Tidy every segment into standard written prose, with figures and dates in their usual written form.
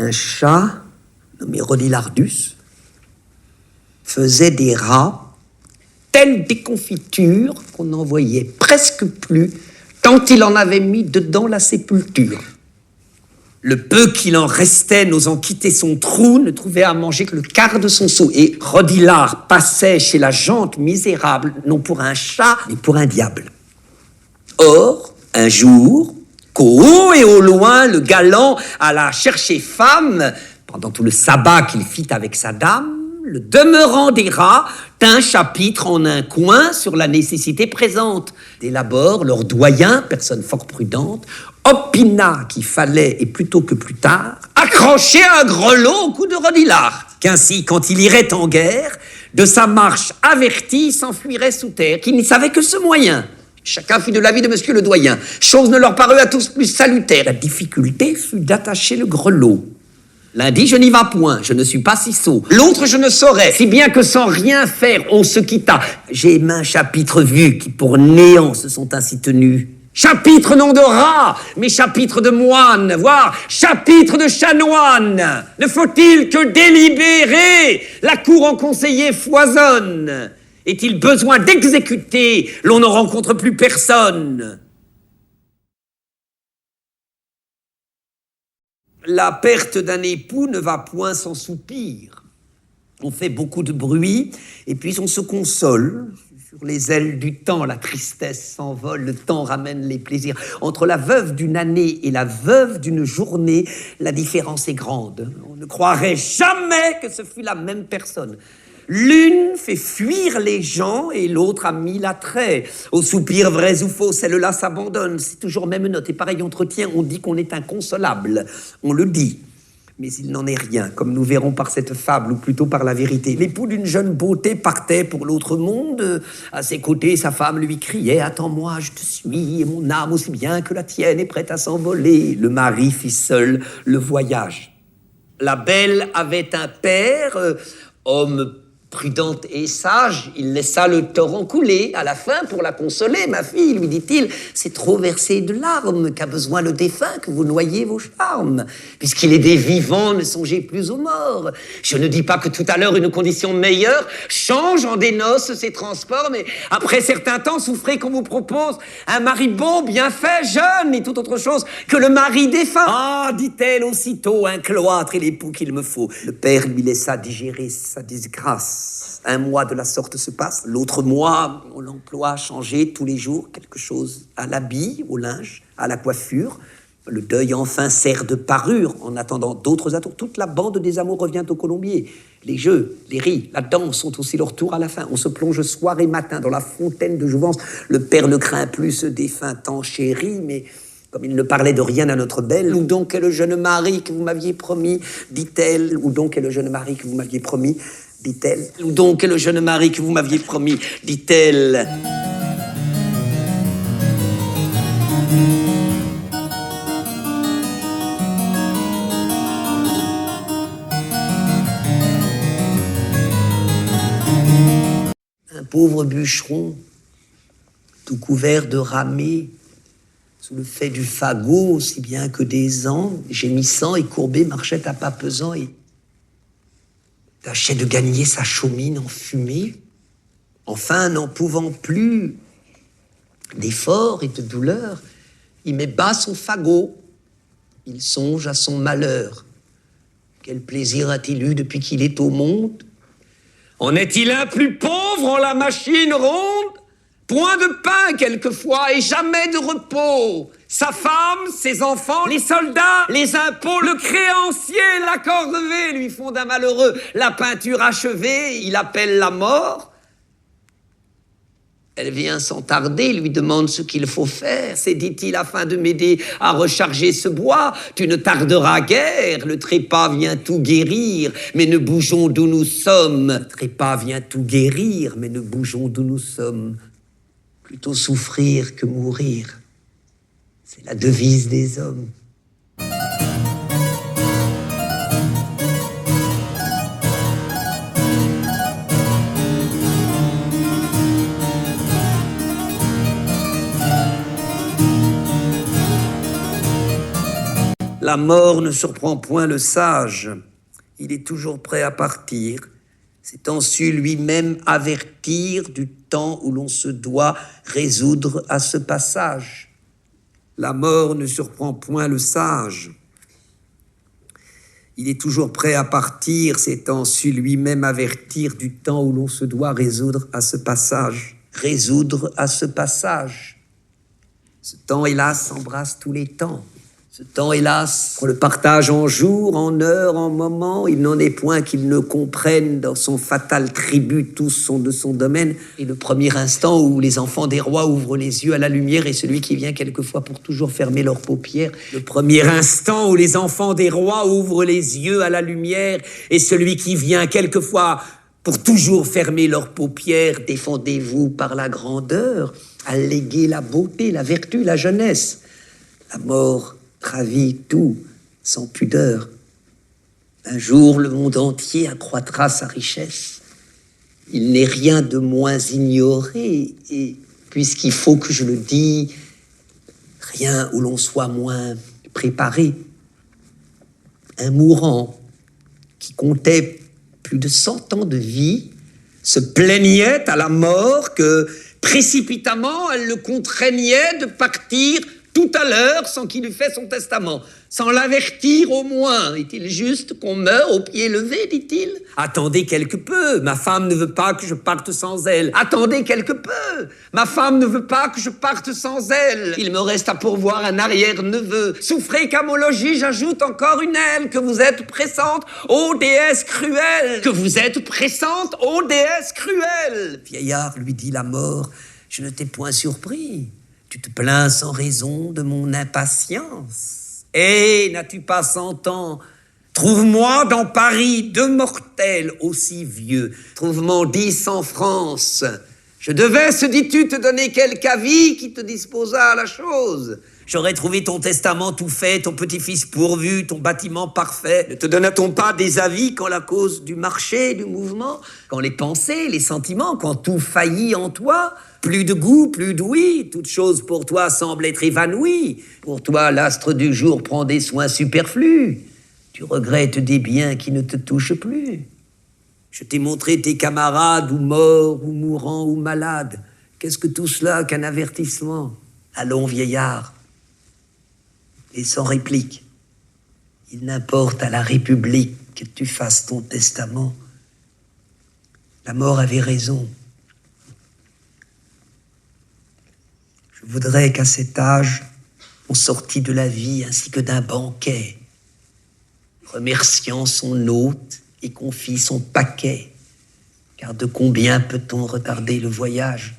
Un chat, nommé Rodilardus, faisait des rats telles des confitures qu'on n'en voyait presque plus, tant il en avait mis dedans la sépulture. Le peu qu'il en restait, n'osant quitter son trou, ne trouvait à manger que le quart de son seau. Et Rodilard passait chez la gente misérable, non pour un chat, mais pour un diable. Or, un jour, qu'au haut et au loin, le galant alla chercher femme, pendant tout le sabbat qu'il fit avec sa dame, le demeurant des rats tint chapitre en un coin sur la nécessité présente. Dès l'abord, leur doyen, personne fort prudente, opina qu'il fallait, et plutôt que plus tard, accrocher un grelot au cou de Rodilard, qu'ainsi, quand il irait en guerre, de sa marche avertie, s'enfuirait sous terre, qu'il n'y savait que ce moyen. Chacun fit de l'avis de monsieur le doyen. Chose ne leur parut à tous plus salutaire. La difficulté fut d'attacher le grelot. L'un dit, je n'y vas point, je ne suis pas si sot. L'autre, je ne saurais, si bien que sans rien faire, on se quitta. J'ai maints chapitres vus qui pour néant se sont ainsi tenus. Chapitre non de rat, mais chapitre de moine, voire chapitre de chanoine. Ne faut-il que délibérer? La cour en conseiller foisonne. Est-il besoin d'exécuter? L'on ne rencontre plus personne. La perte d'un époux ne va point sans soupir. On fait beaucoup de bruit, et puis on se console. Sur les ailes du temps, la tristesse s'envole, le temps ramène les plaisirs. Entre la veuve d'une année et la veuve d'une journée, la différence est grande. On ne croirait jamais que ce fût la même personne. L'une fait fuir les gens et l'autre a mis l'attrait. Aux soupirs vrais ou faux, celle-là s'abandonne. C'est toujours même note. Et pareil entretien, on dit qu'on est inconsolable. On le dit. Mais il n'en est rien, comme nous verrons par cette fable, ou plutôt par la vérité. L'époux d'une jeune beauté partait pour l'autre monde. À ses côtés, sa femme lui criait « Attends-moi, je te suis, et mon âme aussi bien que la tienne est prête à s'envoler. » Le mari fit seul le voyage. La belle avait un père, homme prudente et sage, il laissa le torrent couler. À la fin, pour la consoler, ma fille, lui dit-il, c'est trop versé de larmes qu'a besoin le défunt que vous noyez vos charmes. Puisqu'il est des vivants, ne songez plus aux morts. Je ne dis pas que tout à l'heure une condition meilleure change en des noces ses transports, mais après certain temps, souffrez qu'on vous propose un mari bon, bien fait, jeune et toute autre chose que le mari défunt. Ah, dit-elle aussitôt, un cloître et l'époux qu'il me faut. Le père lui laissa digérer sa disgrâce. Un mois de la sorte se passe. L'autre mois, on l'emploie à changer tous les jours quelque chose à l'habit, au linge, à la coiffure. Le deuil enfin sert de parure en attendant d'autres atours. Toute la bande des amours revient au colombier. Les jeux, les rires, la danse sont aussi leur tour à la fin. On se plonge soir et matin dans la fontaine de jouvence. Le père ne craint plus ce défunt tant chéri, mais comme il ne parlait de rien à notre belle, où donc est le jeune mari que vous m'aviez promis, dit-elle. Où donc est le jeune mari que vous m'aviez promis, dit-elle. Où donc est le jeune mari que vous m'aviez promis, dit-elle. Un pauvre bûcheron, tout couvert de ramée, sous le fait du fagot, aussi bien que des ans, gémissant et courbé, marchait à pas pesant et tâchait de gagner sa chaumine enfumée. Enfin, n'en pouvant plus d'effort et de douleur, il met bas son fagot. Il songe à son malheur. Quel plaisir a-t-il eu depuis qu'il est au monde? En est-il un plus pauvre en la machine ronde? Point de pain quelquefois et jamais de repos. Sa femme, ses enfants, les soldats, les impôts, le créancier, la corvée lui font d'un malheureux. La peinture achevée, il appelle la mort. Elle vient sans tarder, lui demande ce qu'il faut faire. C'est, dit-il, afin de m'aider à recharger ce bois. Tu ne tarderas guère, le trépas vient tout guérir, mais ne bougeons d'où nous sommes. Le trépas vient tout guérir, mais ne bougeons d'où nous sommes. Plutôt souffrir que mourir. C'est la devise des hommes. La mort ne surprend point le sage. Il est toujours prêt à partir, s'étant su lui-même avertir du temps où l'on se doit résoudre à ce passage. La mort ne surprend point le sage. Il est toujours prêt à partir, s'étant su lui-même avertir du temps où l'on se doit résoudre à ce passage. Résoudre à ce passage. Ce temps, hélas, embrasse tous les temps. Ce temps, hélas, on le partage en jours, en heures, en moments. Il n'en est point qu'il ne comprenne dans son fatal tribut, tous sont de son domaine. Et le premier instant où les enfants des rois ouvrent les yeux à la lumière est celui qui vient quelquefois pour toujours fermer leurs paupières. Le premier instant où les enfants des rois ouvrent les yeux à la lumière est celui qui vient quelquefois pour toujours fermer leurs paupières. Défendez-vous par la grandeur, alléguez la beauté, la vertu, la jeunesse. La mort ravit tout sans pudeur. Un jour, le monde entier accroîtra sa richesse. Il n'est rien de moins ignoré, et puisqu'il faut que je le dise, rien où l'on soit moins préparé. Un mourant qui comptait plus de 100 ans de vie se plaignait à la mort que précipitamment elle le contraignait de partir tout à l'heure sans qu'il eût fait son testament, sans l'avertir au moins. Est-il juste qu'on meure au pied levé, dit-il? Attendez quelque peu, ma femme ne veut pas que je parte sans elle. Attendez quelque peu, ma femme ne veut pas que je parte sans elle. Il me reste à pourvoir un arrière-neveu. Souffrez qu'à mon logis j'ajoute encore une aile, que vous êtes pressante, ô déesse cruelle, que vous êtes pressante, ô déesse cruelle. Vieillard, lui dit la mort, je ne t'ai point surpris. Tu te plains sans raison de mon impatience. Eh, n'as-tu pas 100 ans? Trouve-moi dans Paris 2 mortels aussi vieux. Trouve-m'en 10 en France. Je devais, se dis-tu, te donner quelque avis qui te disposât à la chose. J'aurais trouvé ton testament tout fait, ton petit-fils pourvu, ton bâtiment parfait. Ne te donna-t-on pas des avis quand la cause du marché, du mouvement, quand les pensées, les sentiments, quand tout faillit en toi? Plus de goût, plus d'ouïe, toute chose pour toi semble être évanouie. Pour toi, l'astre du jour prend des soins superflus. Tu regrettes des biens qui ne te touchent plus. Je t'ai montré tes camarades, ou morts, ou mourants, ou malades. Qu'est-ce que tout cela qu'un avertissement? Allons, vieillard. Et sans réplique, il n'importe à la République que tu fasses ton testament. La mort avait raison. Je voudrais qu'à cet âge, on sortît de la vie ainsi que d'un banquet, remerciant son hôte et confie son paquet, car de combien peut-on retarder le voyage?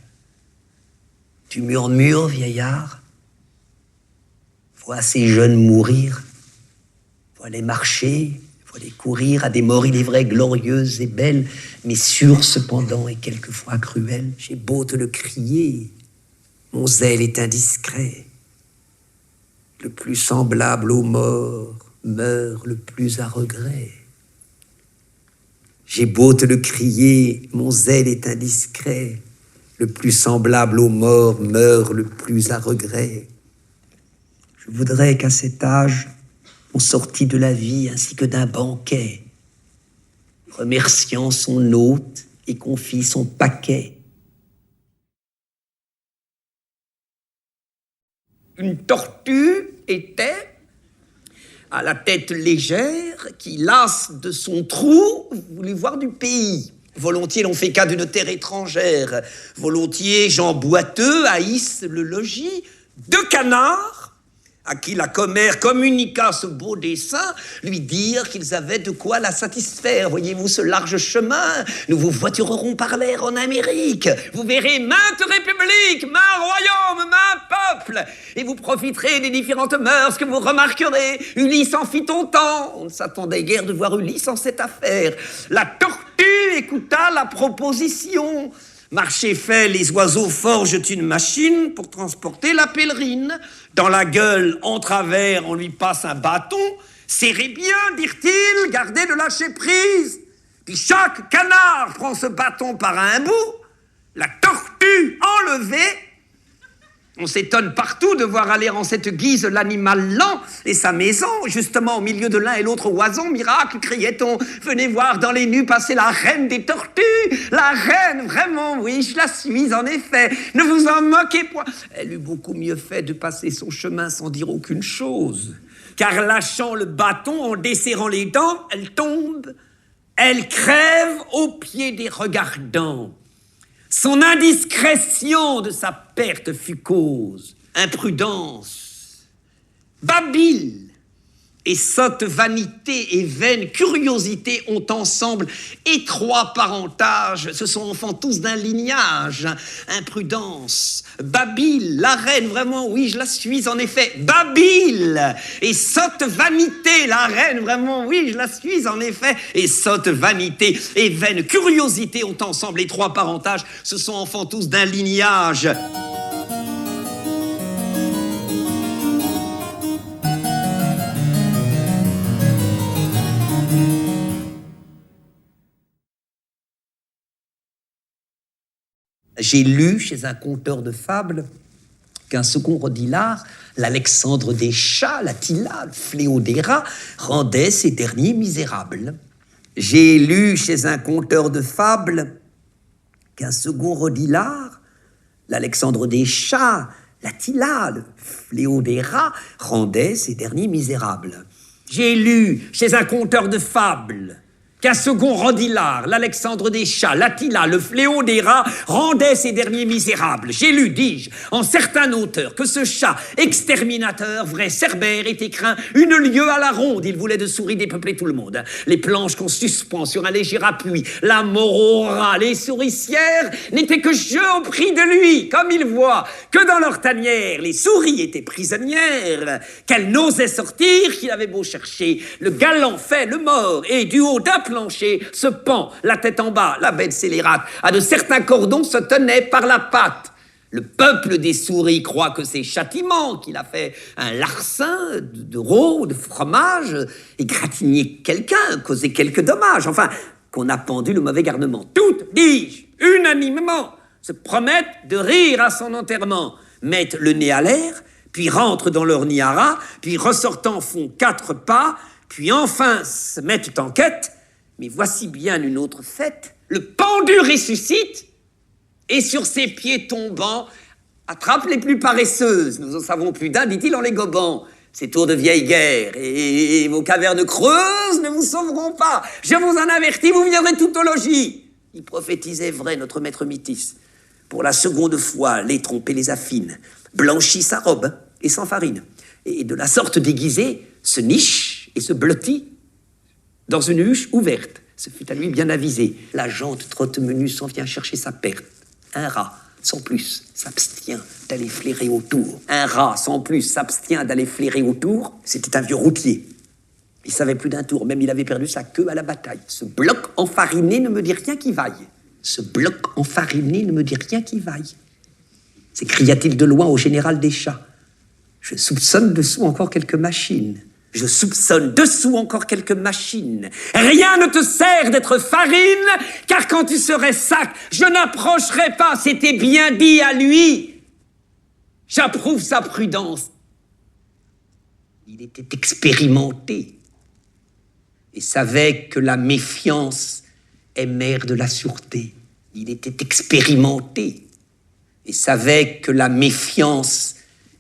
Tu murmures, vieillard, vois ces jeunes mourir, vois les marcher, vois les courir à des morts, il est vrai, glorieuses et belles, mais sûres cependant et quelquefois cruelles. J'ai beau te le crier, mon zèle est indiscret. Le plus semblable aux morts meurt le plus à regret. J'ai beau te le crier, mon zèle est indiscret. Le plus semblable aux morts meurt le plus à regret. Je voudrais qu'à cet âge, on sortît de la vie ainsi que d'un banquet, remerciant son hôte et confie son paquet. Une tortue était à la tête légère qui, lasse de son trou, voulait voir du pays. Volontiers l'on fait cas d'une terre étrangère. Volontiers Jean Boiteux haïssent le logis. 2 canards à qui la commère communiqua ce beau dessein, lui dire qu'ils avaient de quoi la satisfaire. Voyez-vous ce large chemin? Nous vous voiturerons par l'air en Amérique. Vous verrez maintes républiques, maints royaumes, maints peuples. Et vous profiterez des différentes mœurs que vous remarquerez. Ulysse en fit autant. On ne s'attendait guère de voir Ulysse en cette affaire. La tortue écouta la proposition. Marché fait, les oiseaux forgent une machine pour transporter la pèlerine. Dans la gueule, en travers, on lui passe un bâton. Serrez bien, dirent-ils, gardez de lâcher prise. Puis chaque canard prend ce bâton par un bout. La tortue enlevée, On s'étonne partout de voir aller en cette guise l'animal lent et sa maison, justement au milieu de l'un et l'autre oison. Miracle, criait-on, venez voir dans les nues passer la reine des tortues. La reine, vraiment, oui, je la suis en effet. Ne vous en moquez point. Elle eût beaucoup mieux fait de passer son chemin sans dire aucune chose. Car lâchant le bâton, en desserrant les dents, elle tombe, elle crève aux pieds des regardants. Son indiscrétion de sa perte fut cause, imprudence, babile et sotte vanité et vaine curiosité ont ensemble étroit parentage, ce sont enfants tous d'un lignage. Imprudence, babile, la reine, vraiment, oui, je la suis en effet, babile et sotte vanité, la reine, vraiment, oui, je la suis en effet, et sotte vanité et vaine curiosité ont ensemble étroit parentage, ce sont enfants tous d'un lignage. J'ai lu chez un conteur de fables qu'un second Rodilard, l'Alexandre des chats, l'Attila, le fléau des rats, rendait ces derniers misérables. J'ai lu chez un conteur de fables qu'un second Rodilard, l'Alexandre des chats, l'Attila, le fléau des rats, rendait ces derniers misérables. J'ai lu chez un conteur de fables qu'un second Rodilard, l'Alexandre des chats, l'Attila, le fléau des rats, rendait ces derniers misérables. J'ai lu, dis-je, en certain auteur, que ce chat exterminateur, vrai Cerbère, était craint une lieue à la ronde. Il voulait de souris dépeupler tout le monde. Les planches qu'on suspend sur un léger appui, la mort aux rats, les souricières n'étaient que jeu au prix de lui. Comme il voit que dans leur tanière, les souris étaient prisonnières, qu'elles n'osaient sortir, qu'il avait beau chercher. Le galant fait le mort, et du haut d'un plancher se pend, la tête en bas, la bête scélérate, à de certains cordons se tenait par la patte. Le peuple des souris croit que c'est châtiment, qu'il a fait un larcin de rôt, de fromage, égratigné quelqu'un, causé quelques dommages, enfin, qu'on a pendu le mauvais garnement. Toutes, dis-je, unanimement, se promettent de rire à son enterrement, mettent le nez à l'air, puis rentrent dans leur nid à rats, puis ressortant font 4 pas, puis enfin se mettent en quête. Mais voici bien une autre fête. Le pendu ressuscite et sur ses pieds tombants attrape les plus paresseuses. Nous en savons plus d'un, dit-il en les gobant. Ces tours de vieille guerre et vos cavernes creuses ne vous sauveront pas. Je vous en avertis, vous viendrez tout au logis. Il prophétisait vrai, notre maître Mythis. Pour la seconde fois, les trompes et les affine, blanchit sa robe et sans farine. Et de la sorte déguisée, se niche et se blottit dans une huche ouverte. Ce fut à lui bien avisé. La jante trotte menue s'en vient chercher sa perte. Un rat, sans plus, s'abstient d'aller flairer autour. Un rat, sans plus, s'abstient d'aller flairer autour. C'était un vieux routier. Il savait plus d'un tour, même il avait perdu sa queue à la bataille. Ce bloc enfariné ne me dit rien qui vaille. Ce bloc enfariné ne me dit rien qui vaille. S'écria-t-il de loin au général des chats. Je soupçonne dessous encore quelques machines. Je soupçonne dessous encore quelques machines. Rien ne te sert d'être farine, car quand tu serais sac, je n'approcherais pas, c'était bien dit à lui. J'approuve sa prudence. Il était expérimenté et savait que la méfiance est mère de la sûreté. Il était expérimenté et savait que la méfiance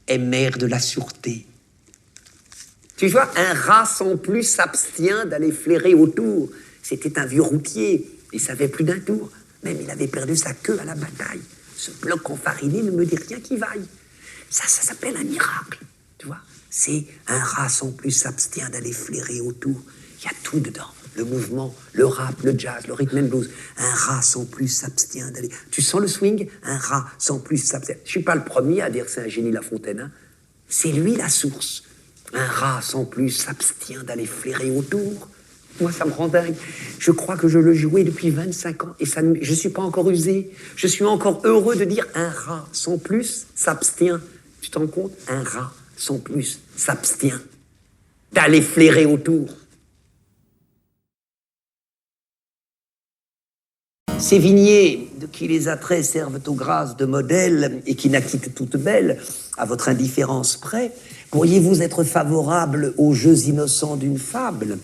est mère de la sûreté. Tu vois, un rat sans plus s'abstient d'aller flairer autour. C'était un vieux routier, il savait plus d'un tour. Même il avait perdu sa queue à la bataille. Ce bloc enfariné ne me dit rien qui vaille. Ça s'appelle un miracle, tu vois. C'est un rat sans plus s'abstient d'aller flairer autour. Il y a tout dedans. Le mouvement, le rap, le jazz, le rhythm and blues. Un rat sans plus s'abstient d'aller... Tu sens le swing? Un rat sans plus s'abstient. Je suis pas le premier à dire que c'est un génie La Fontaine, hein. C'est lui la source. Un rat sans plus s'abstient d'aller flairer autour. Moi, ça me rend dingue. Je crois que je le jouais depuis 25 ans et je ne suis pas encore usé. Je suis encore heureux de dire un rat sans plus s'abstient. Tu te rends compte? Un rat sans plus s'abstient d'aller flairer autour. Sévigné, de qui les attraits servent aux grâces de modèle et qui n'acquittent toutes belles, à votre indifférence près, pourriez-vous être favorable aux jeux innocents d'une fable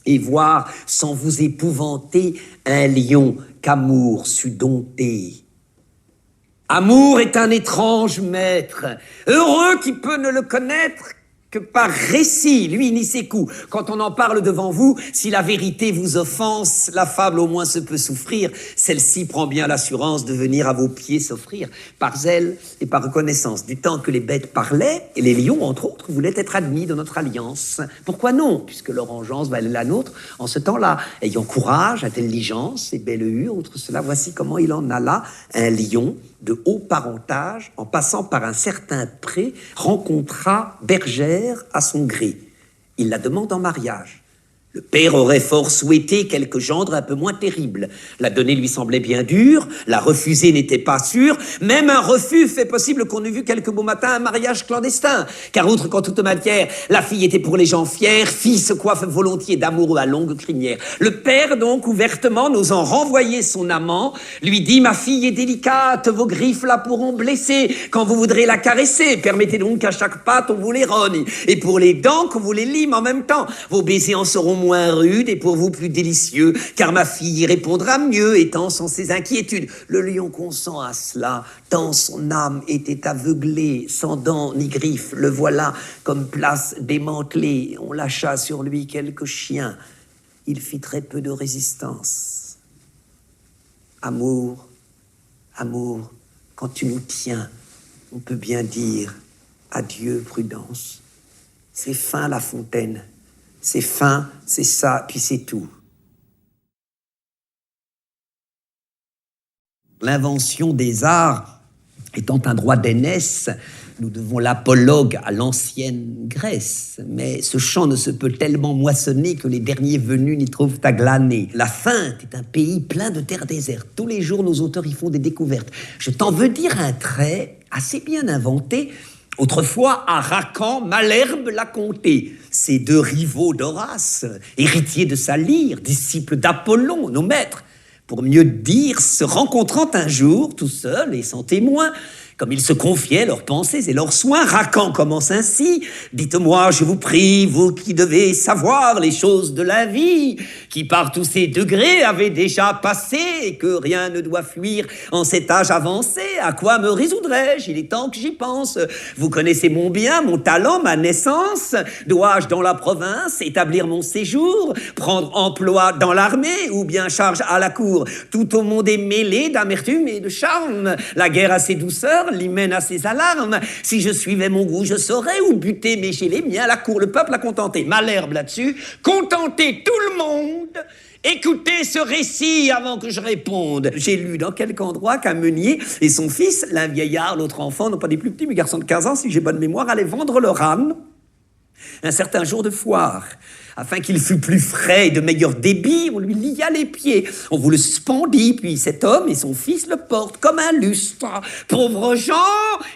et voir, sans vous épouvanter, un lion qu'amour sut dompter? Amour est un étrange maître, heureux qui peut ne le connaître que par récit, lui ni ses coups. Quand on en parle devant vous, si la vérité vous offense, la fable au moins se peut souffrir. Celle-ci prend bien l'assurance de venir à vos pieds s'offrir, par zèle et par reconnaissance. Du temps que les bêtes parlaient, et les lions, entre autres, voulaient être admis dans notre alliance. Pourquoi non, puisque leur engeance valait la nôtre en ce temps-là. Ayant courage, intelligence et belle hue, outre cela, voici comment il en alla. Un lion de haut parentage, en passant par un certain pré, rencontra bergère à son gré. Il la demande en mariage. Le père aurait fort souhaité quelque gendre un peu moins terrible. La donner lui semblait bien dure, la refuser n'était pas sûr. Même un refus fait possible qu'on eût vu quelques beaux matins un mariage clandestin. Car outre qu'en toute matière, la fille était pour les gens fiers, fille se coiffe volontiers d'amour à longue crinière. Le père donc, ouvertement, n'osant renvoyer son amant, lui dit « Ma fille est délicate, vos griffes la pourront blesser. Quand vous voudrez la caresser, permettez donc qu'à chaque patte on vous les rogne. Et pour les dents, qu'on vous les lime en même temps. Vos baisers en seront moins rude et pour vous plus délicieux, car ma fille y répondra mieux, étant sans ses inquiétudes. Le lion consent à cela, tant son âme était aveuglée, sans dents ni griffes. Le voilà comme place démantelée. On lâcha sur lui quelques chiens. Il fit très peu de résistance. Amour, amour, quand tu nous tiens, on peut bien dire adieu, prudence. C'est fin la fontaine. C'est fin, c'est ça, puis c'est tout. L'invention des arts étant un droit d'aînesse, nous devons l'apologue à l'ancienne Grèce. Mais ce champ ne se peut tellement moissonner que les derniers venus n'y trouvent à glaner. La Feinte est un pays plein de terres désertes. Tous les jours, nos auteurs y font des découvertes. Je t'en veux dire un trait assez bien inventé. Autrefois, à Racan, Malherbe l'a compté. Ces deux rivaux d'Horace, héritiers de sa lyre, disciples d'Apollon, nos maîtres, pour mieux dire, se rencontrant un jour, tout seuls et sans témoin, comme ils se confiaient leurs pensées et leurs soins, Racan commence ainsi. « Dites-moi, je vous prie, vous qui devez savoir les choses de la vie, qui par tous ces degrés avez déjà passé et que rien ne doit fuir en cet âge avancé, à quoi me résoudrais-je? Il est temps que j'y pense. Vous connaissez mon bien, mon talent, ma naissance. Dois-je dans la province établir mon séjour, prendre emploi dans l'armée ou bien charge à la cour? Tout au monde est mêlé d'amertume et de charme. La guerre a ses douceurs, l'hymen à ses alarmes. Si je suivais mon goût, je saurais où buter, mais chez les miens, la cour, le peuple a contenté. Malherbe là-dessus, contenter tout le monde. Écoutez ce récit avant que je réponde. J'ai lu dans quelque endroit qu'un meunier et son fils, l'un vieillard, l'autre enfant, non pas des plus petits, mais garçons de 15 ans, si j'ai bonne mémoire, allaient vendre leur âne un certain jour de foire. Afin qu'il fût plus frais et de meilleur débit, on lui lia les pieds. On vous le suspendit, puis cet homme et son fils le portent comme un lustre. Pauvres gens,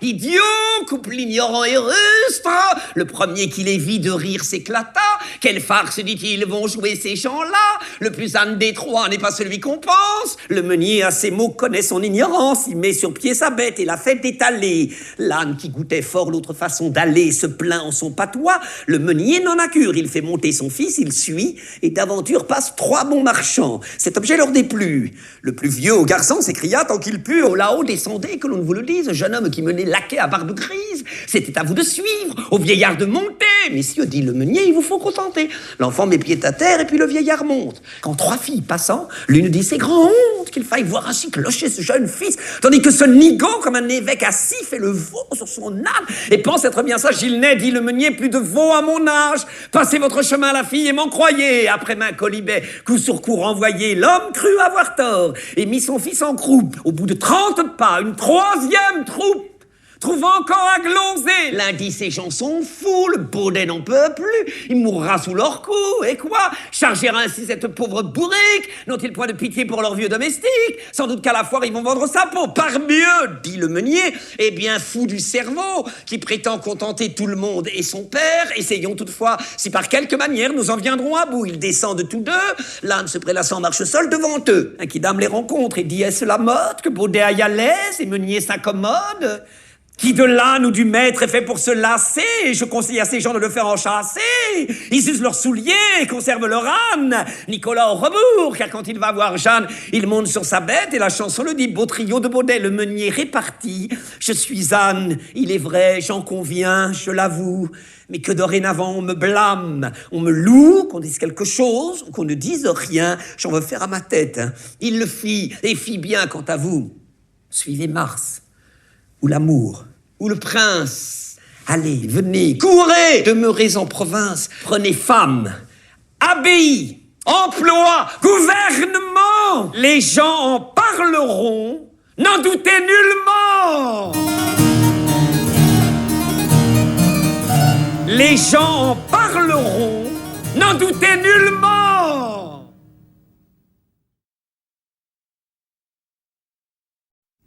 idiots, couple ignorant et rustre. Le premier qui les vit de rire s'éclata. Quelle farce, dit-il, vont jouer ces gens-là? Le plus âne des trois n'est pas celui qu'on pense. Le meunier, à ces mots, connaît son ignorance. Il met sur pied sa bête et la fait étaler. L'âne qui goûtait fort l'autre façon d'aller se plaint en son patois. Le meunier n'en a cure. Il fait monter son fils, il suit, et d'aventure passent 3 bons marchands. Cet objet leur déplut. Le plus vieux au garçon s'écria tant qu'il put: oh là-haut, descendez, que l'on ne vous le dise, jeune homme qui menait laquais à barbe grise, c'était à vous de suivre, au vieillard de monter. Messieurs, dit le meunier, il vous faut contenter. L'enfant met pied à terre, et puis le vieillard monte. Quand 3 filles passant, l'une dit: c'est grand honte qu'il faille voir ainsi clocher ce jeune fils, tandis que ce nigaud, comme un évêque assis, fait le veau sur son âne, et pense être bien ça. Gilnet, dit le meunier, plus de veau à mon âge. Passez votre chemin, la fille, et m'en croyez. Après main colibet, coup sur coup renvoyé, l'homme crut avoir tort, et mit son fils en croupe. Au bout de 30 pas, une 3e troupe trouve encore à gloser. Lundi, ces gens sont fous, le Baudet n'en peut plus, il mourra sous leurs coups, et quoi? Charger ainsi cette pauvre bourrique, n'ont-ils point de pitié pour leurs vieux domestiques? Sans doute qu'à la foire, ils vont vendre sa peau. Par mieux, dit le meunier, est bien fou du cerveau, qui prétend contenter tout le monde et son père. Essayons toutefois, si par quelque manière nous en viendrons à bout. Ils descendent tous deux, l'âne se prélassant en marche seul devant eux. Un quidam les rencontre et dit: est-ce la mode que Baudet aille à l'aise et meunier s'incommode? Qui de l'âne ou du maître est fait pour se lasser? Je conseille à ces gens de le faire enchasser. Ils usent leurs souliers et conservent leur âne. Nicolas au rebours, car quand il va voir Jeanne, il monte sur sa bête et la chanson le dit. Beau trio de Baudet, le meunier réparti. Je suis âne, il est vrai, j'en conviens, je l'avoue. Mais que dorénavant on me blâme, on me loue, qu'on dise quelque chose, ou qu'on ne dise rien, j'en veux faire à ma tête. Il le fit, et fit bien quant à vous. Suivez Mars, ou l'amour, ou le prince. Allez, venez, courez, demeurez en province, prenez femme, abbaye, emploi, gouvernement. Les gens en parleront, n'en doutez nullement. Les gens en parleront, n'en doutez nullement.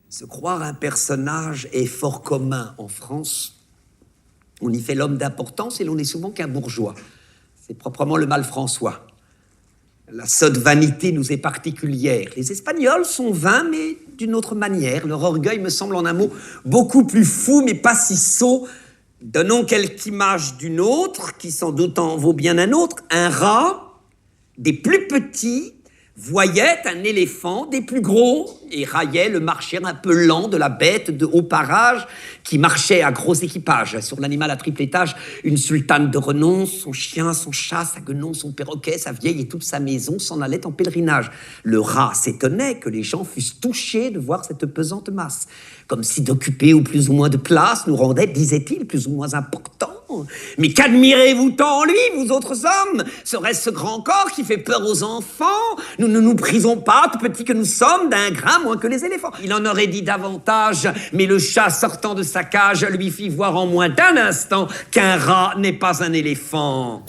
Se croire un personnage est fort commun en France. On y fait l'homme d'importance et l'on n'est souvent qu'un bourgeois. C'est proprement le mal François. La sotte vanité nous est particulière. Les Espagnols sont vains, mais d'une autre manière. Leur orgueil me semble en un mot beaucoup plus fou, mais pas si sot. Donnons quelque image d'une autre, qui sans doute en vaut bien un autre. Un rat, des plus petits, voyait un éléphant des plus gros et raillait le marcher un peu lent de la bête de haut parage qui marchait à gros équipage. Sur l'animal à triple étage, une sultane de renom, son chien, son chat, sa guenon, son perroquet, sa vieille et toute sa maison s'en allaient en pèlerinage. Le rat s'étonnait que les gens fussent touchés de voir cette pesante masse. Comme si d'occuper ou plus ou moins de place nous rendait, disait-il, plus ou moins important. Mais qu'admirez-vous tant en lui, vous autres hommes? Serait-ce ce grand corps qui fait peur aux enfants? Nous ne nous prisons pas, tout petits que nous sommes, d'un grain moins que les éléphants. Il en aurait dit davantage, mais le chat sortant de sa cage lui fit voir en moins d'un instant qu'un rat n'est pas un éléphant.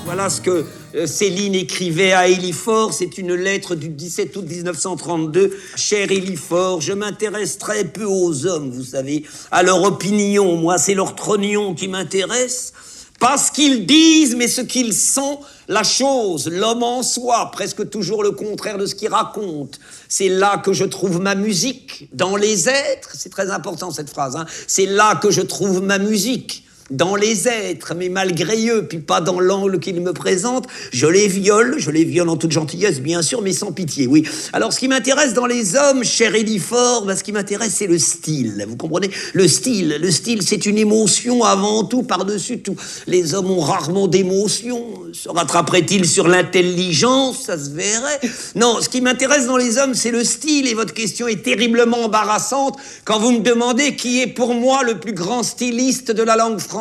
Voilà ce que Céline écrivait à Élifort. C'est une lettre du 17 août 1932. Cher Élifort, je m'intéresse très peu aux hommes, vous savez, à leur opinion. Moi, c'est leur trognon qui m'intéresse. Pas ce qu'ils disent, mais ce qu'ils sont, la chose, l'homme en soi, presque toujours le contraire de ce qu'il raconte. C'est là que je trouve ma musique, dans les êtres. C'est très important cette phrase, hein. C'est là que je trouve ma musique. Dans les êtres, mais malgré eux, puis pas dans l'angle qu'ils me présentent, je les viole en toute gentillesse, bien sûr, mais sans pitié, oui. Alors, ce qui m'intéresse dans les hommes, cher Élifort, ce qui m'intéresse, c'est le style, vous comprenez? Le style, c'est une émotion avant tout, par-dessus tout. Les hommes ont rarement d'émotion. Se rattraperait-il sur l'intelligence? Ça se verrait. Non, ce qui m'intéresse dans les hommes, c'est le style, et votre question est terriblement embarrassante quand vous me demandez qui est pour moi le plus grand styliste de la langue française.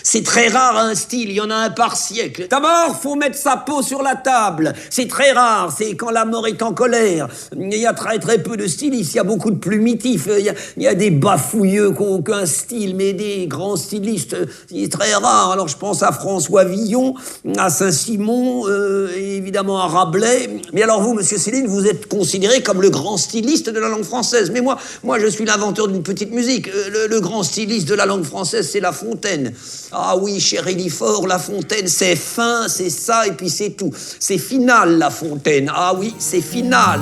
C'est très rare un style, il y en a un par siècle. D'abord, faut mettre sa peau sur la table. C'est très rare, c'est quand la mort est en colère. Il y a très très peu de stylistes, il y a beaucoup de plumitifs, il y a des bafouilleux qui n'ont aucun style, mais des grands stylistes, c'est très rare. Alors je pense à François Villon, à Saint-Simon, et évidemment à Rabelais. Mais alors vous, monsieur Céline, vous êtes considéré comme le grand styliste de la langue française. Mais moi je suis l'inventeur d'une petite musique. Le grand styliste de la langue française, c'est La Fontaine. Ah oui, cher Élifort, La Fontaine, c'est fin, c'est ça, et puis c'est tout. C'est final, La Fontaine. Ah oui, c'est final.